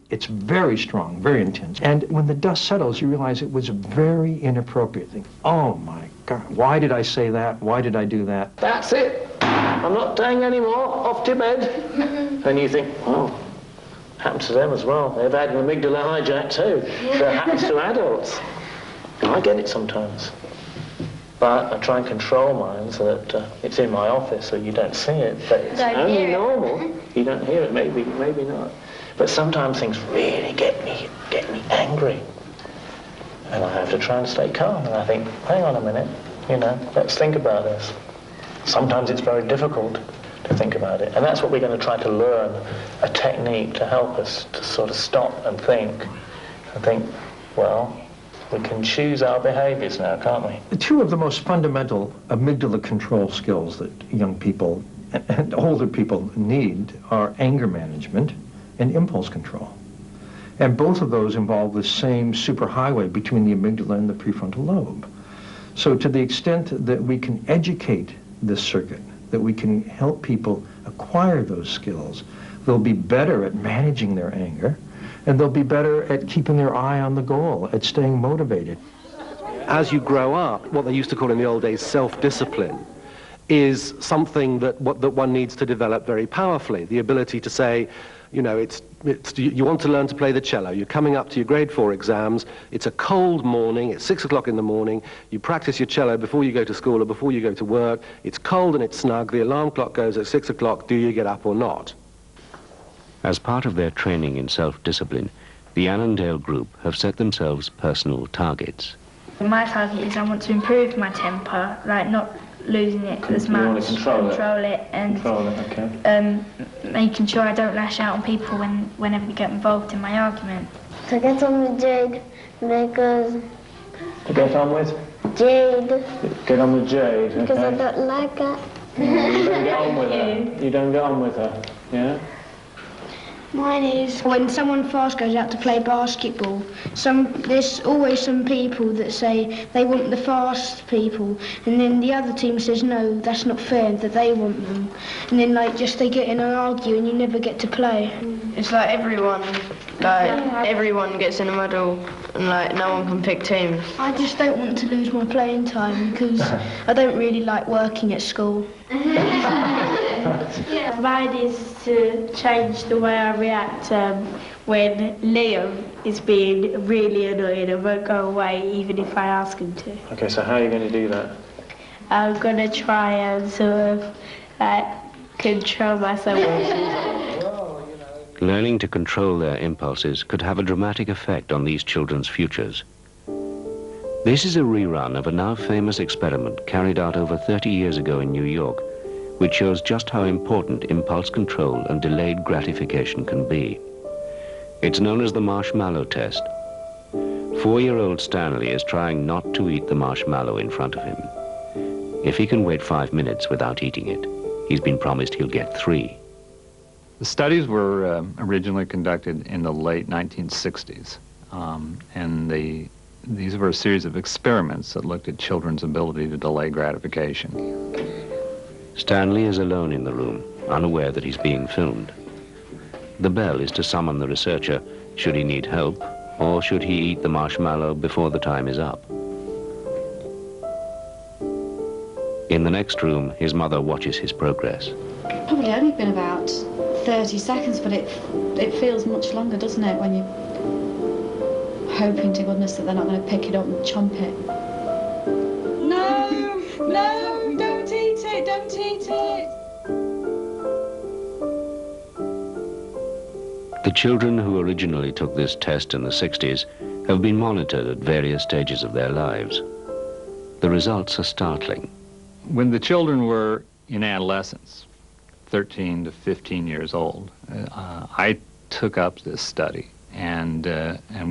It's very strong, very intense. And when the dust settles, you realize it was a very inappropriate thing. Oh my God, why did I say that? Why did I do that? That's it. I'm not doing any more. Off to bed. And you think, oh, happens to them as well. They've had an amygdala hijack too. That happens to adults. I get it sometimes. But I try and control mine so that it's in my office so you don't see it, but it's only normal. You don't hear it, maybe not. But sometimes things really get me angry. And I have to try and stay calm. And I think, hang on a minute, let's think about this. Sometimes it's very difficult to think about it. And that's what we're going to try to learn, a technique to help us to sort of stop and think. Well, we can choose our behaviors now, can't we? Two of the most fundamental amygdala control skills that young people and older people need are anger management and impulse control. And both of those involve the same superhighway between the amygdala and the prefrontal lobe. So to the extent that we can educate this circuit, that we can help people acquire those skills, they'll be better at managing their anger, and they'll be better at keeping their eye on the goal, at staying motivated. As you grow up, what they used to call in the old days self-discipline is something that one needs to develop very powerfully. The ability to say, you want to learn to play the cello. You're coming up to your grade 4 exams. It's a cold morning. It's 6 o'clock in the morning. You practice your cello before you go to school or before you go to work. It's cold and it's snug. The alarm clock goes at 6 o'clock. Do you get up or not? As part of their training in self-discipline, the Annandale group have set themselves personal targets. My target is I want to improve my temper, like not losing it as much. You want to control it and making sure I don't lash out on people whenever they get involved in my argument. To get on with Jade because... To get on with? Jade. Get on with Jade, okay. Because I don't like her. You don't get on with her? You don't get on with her, yeah? Mine is when someone fast goes out to play basketball, there's always some people that say they want the fast people, and then the other team says no, that's not fair, that they want them. And then they get in and argue and you never get to play. It's like everyone gets in a muddle and no one can pick teams. I just don't want to lose my playing time because I don't really like working at school. Mine is to change the way I react when Liam is being really annoying and won't go away even if I ask him to. Okay, so how are you going to do that? I'm going to try and sort of control myself. Learning to control their impulses could have a dramatic effect on these children's futures. This is a rerun of a now famous experiment carried out over 30 years ago in New York, which shows just how important impulse control and delayed gratification can be. It's known as the marshmallow test. 4-year-old Stanley is trying not to eat the marshmallow in front of him. If he can wait 5 minutes without eating it, he's been promised he'll get 3. The studies were originally conducted in the late 1960s, and these were a series of experiments that looked at children's ability to delay gratification. Stanley is alone in the room, unaware that he's being filmed. The bell is to summon the researcher should he need help, or should he eat the marshmallow before the time is up. In the next room, his mother watches his progress. Probably only been about 30 seconds, but it feels much longer, doesn't it, when you're hoping to goodness that they're not going to pick it up and chomp it. No, don't eat it, don't eat it. The children who originally took this test in the 60s have been monitored at various stages of their lives. The results are startling. When the children were in adolescence, 13 to 15 years old, I took up this study and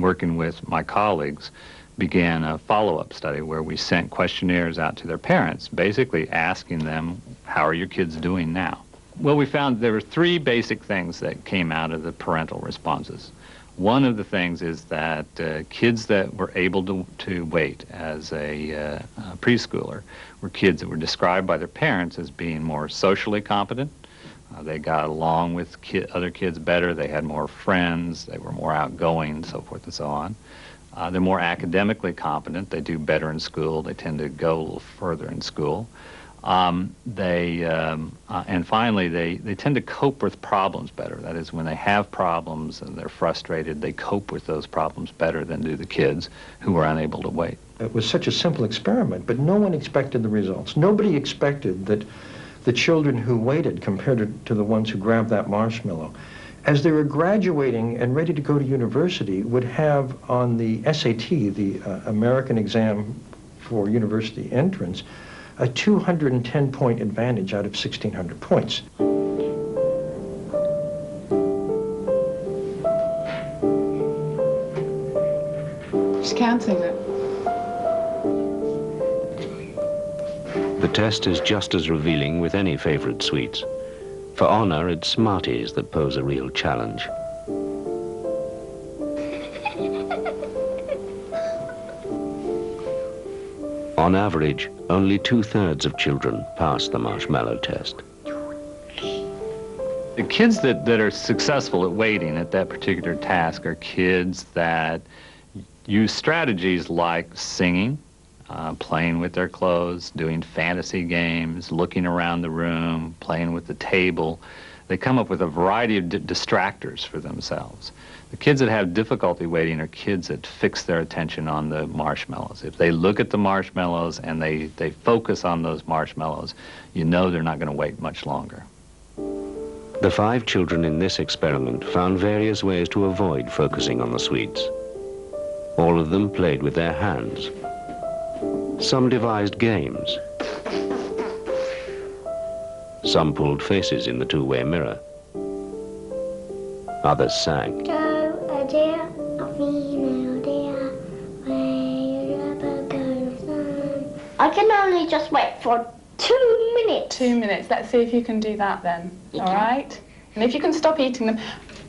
working with my colleagues began a follow-up study where we sent questionnaires out to their parents, basically asking them, how are your kids doing now? Well, we found there were 3 basic things that came out of the parental responses. One of the things is that kids that were able to wait as a preschooler were kids that were described by their parents as being more socially competent, They got along with other kids better. They had more friends. They were more outgoing, and so forth and so on. They're more academically competent. They do better in school. They tend to go a little further in school. And finally, they tend to cope with problems better. That is, when they have problems and they're frustrated, they cope with those problems better than do the kids who are unable to wait. It was such a simple experiment, but no one expected the results. Nobody expected that the children who waited compared to the ones who grabbed that marshmallow, as they were graduating and ready to go to university, would have on the SAT, the American exam for university entrance, a 210-point advantage out of 1,600 points. Just counting them. The test is just as revealing with any favorite sweets. For honor, it's Smarties that pose a real challenge. On average, only 2/3 of children pass the marshmallow test. The kids that are successful at waiting at that particular task are kids that use strategies like singing, playing with their clothes, doing fantasy games, looking around the room, playing with the table. They come up with a variety of distractors for themselves. The kids that have difficulty waiting are kids that fix their attention on the marshmallows. If they look at the marshmallows and they focus on those marshmallows, you know they're not going to wait much longer. The 5 children in this experiment found various ways to avoid focusing on the sweets. All of them played with their hands. Some devised games. Some pulled faces in the two-way mirror. Others sang. Go, dear, a female dear, where you ever go from. I can only just wait for 2 minutes. 2 minutes. Let's see if you can do that then. You all can. right? And if you can stop eating them,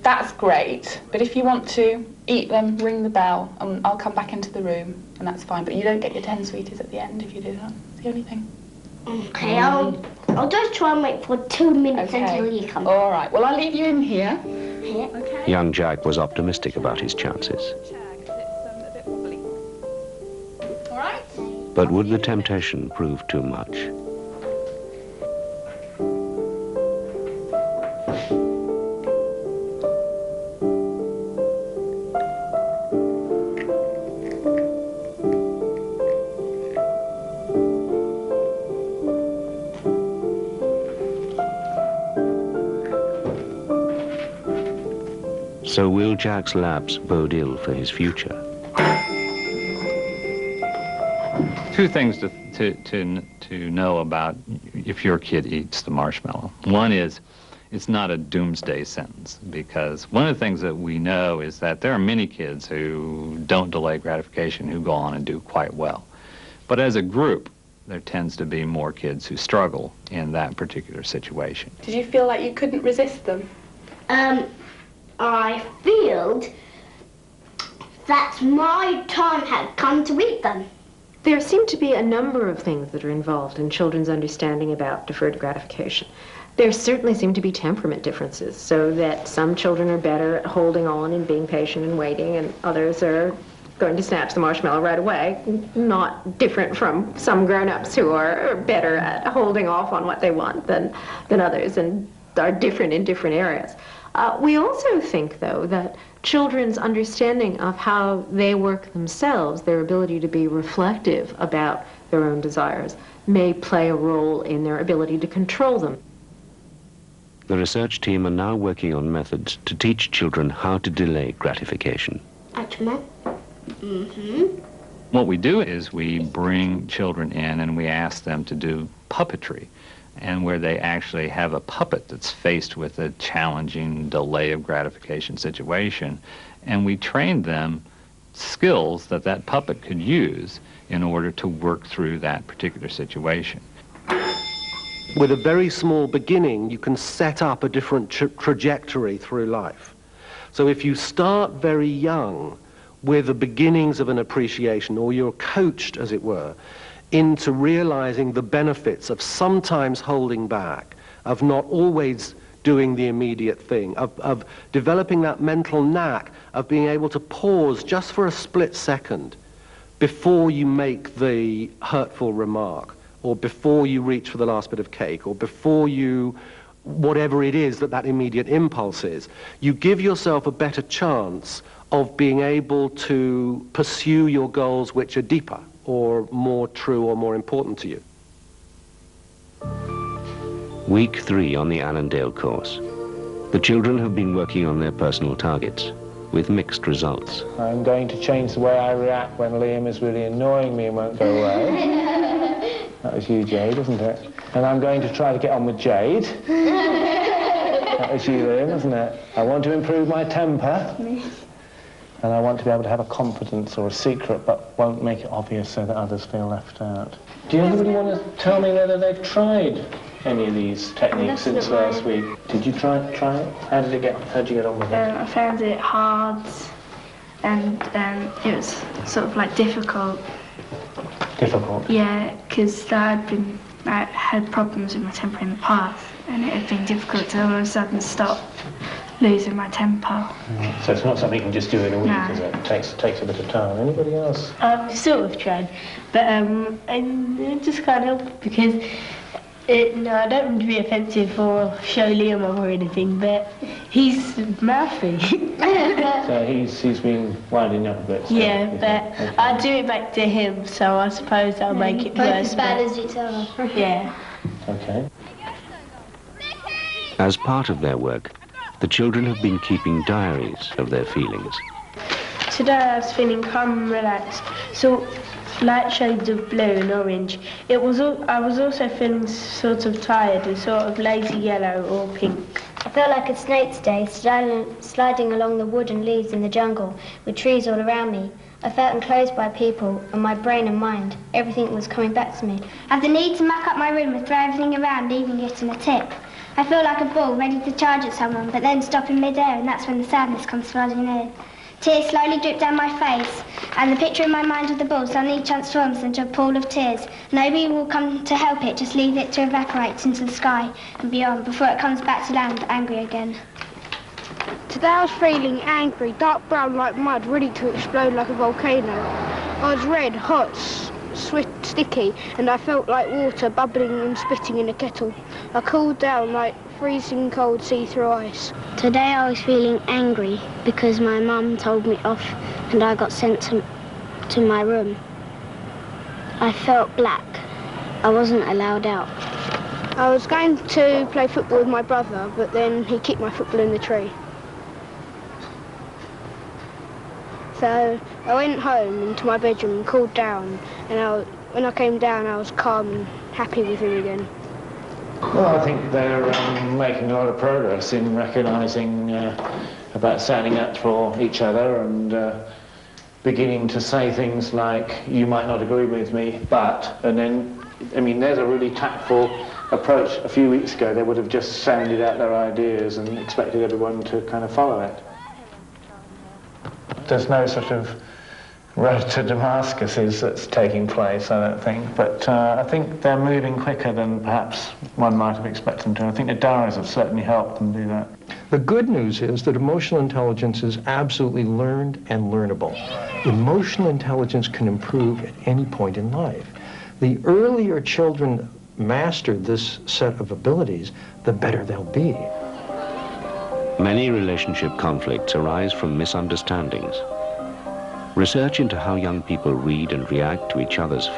that's great. But if you want to eat them, ring the bell, and I'll come back into the room, and that's fine. But you don't get your 10 sweeties at the end if you do that. It's the only thing. Okay, I'll just try and wait for 2 minutes until you come. All right. Well, I'll leave you in here. Here. Okay. Young Jack was optimistic about his chances. All right. But would the temptation prove too much? So will Jack's lapse bode ill for his future? 2 things to know about if your kid eats the marshmallow. One is, it's not a doomsday sentence, because one of the things that we know is that there are many kids who don't delay gratification who go on and do quite well. But as a group, there tends to be more kids who struggle in that particular situation. Did you feel like you couldn't resist them? I feel that my time had come to eat them. There seem to be a number of things that are involved in children's understanding about deferred gratification. There certainly seem to be temperament differences, so that some children are better at holding on and being patient and waiting, and others are going to snatch the marshmallow right away, not different from some grown-ups who are better at holding off on what they want than others, and are different in different areas. We also think, though, that children's understanding of how they work themselves, their ability to be reflective about their own desires, may play a role in their ability to control them. The research team are now working on methods to teach children how to delay gratification. What we do is we bring children in and we ask them to do puppetry, and where they actually have a puppet that's faced with a challenging delay of gratification situation, and we train them skills that that puppet could use in order to work through that particular situation. With a very small beginning, you can set up a different trajectory through life. So if you start very young with the beginnings of an appreciation, or you're coached, as it were, into realizing the benefits of sometimes holding back, of not always doing the immediate thing, of developing that mental knack of being able to pause just for a split second before you make the hurtful remark, or before you reach for the last bit of cake, or before you, whatever it is that immediate impulse is. You give yourself a better chance of being able to pursue your goals which are deeper, or more true, or more important to you. Week 3 on the Allendale course. The children have been working on their personal targets, with mixed results. I'm going to change the way I react when Liam is really annoying me and won't go away. That was you, Jade, isn't it? And I'm going to try to get on with Jade. That was you, Liam, isn't it? I want to improve my temper. And I want to be able to have a confidence or a secret, but won't make it obvious so that others feel left out. Do anybody want to tell me whether they've tried any of these techniques since last week? Did you try it? How did you get on with it? I found it hard, and it was sort of like difficult. Difficult? Yeah, because I had problems with my temper in the past, and it had been difficult to all of a sudden stop losing my temper. So it's not something you can just do in a week, is it? It takes a bit of time. Anybody else? I've sort of tried, but I just can't help because no, I don't want to be offensive or show Liam off or anything, but he's mouthy. So he's been winding up a bit. So yeah, but okay. I do it back to him, so I suppose I'll make it worse. Both as bad as each other. Yeah. Okay. As part of their work, the children have been keeping diaries of their feelings. Today I was feeling calm and relaxed, so light shades of blue and orange. I was also feeling sort of tired and sort of lazy yellow or pink. I felt like a snake's day, sliding along the wood and leaves in the jungle, with trees all around me. I felt enclosed by people, and my brain and mind, everything was coming back to me. I have the need to muck up my room and throw everything around, leaving it in a tip. I feel like a bull ready to charge at someone, but then stop in mid-air, and that's when the sadness comes flooding in. Tears slowly drip down my face, and the picture in my mind of the bull suddenly transforms into a pool of tears. Nobody will come to help it, just leave it to evaporate into the sky and beyond before it comes back to land angry again. Today I was feeling angry, dark brown like mud, ready to explode like a volcano. I was red, hot, sticky, and I felt like water bubbling and spitting in a kettle. I cooled down like freezing cold see-through ice. Today I was feeling angry because my mum told me off and I got sent to my room. I felt black. I wasn't allowed out. I was going to play football with my brother, but then he kicked my football in the tree. So I went home into my bedroom and cooled down, and when I came down I was calm and happy with him again. Well, I think they're making a lot of progress in recognising about standing up for each other and beginning to say things like, you might not agree with me, but, and then, I mean, there's a really tactful approach. A few weeks ago they would have just sounded out their ideas and expected everyone to kind of follow it. There's no sort of road to Damascus that's taking place, I don't think, but I think they're moving quicker than perhaps one might have expected them to. I think the diaries have certainly helped them do that. The good news is that emotional intelligence is absolutely learned and learnable. Emotional intelligence can improve at any point in life. The earlier children master this set of abilities, the better they'll be. Many relationship conflicts arise from misunderstandings. Research into how young people read and react to each other's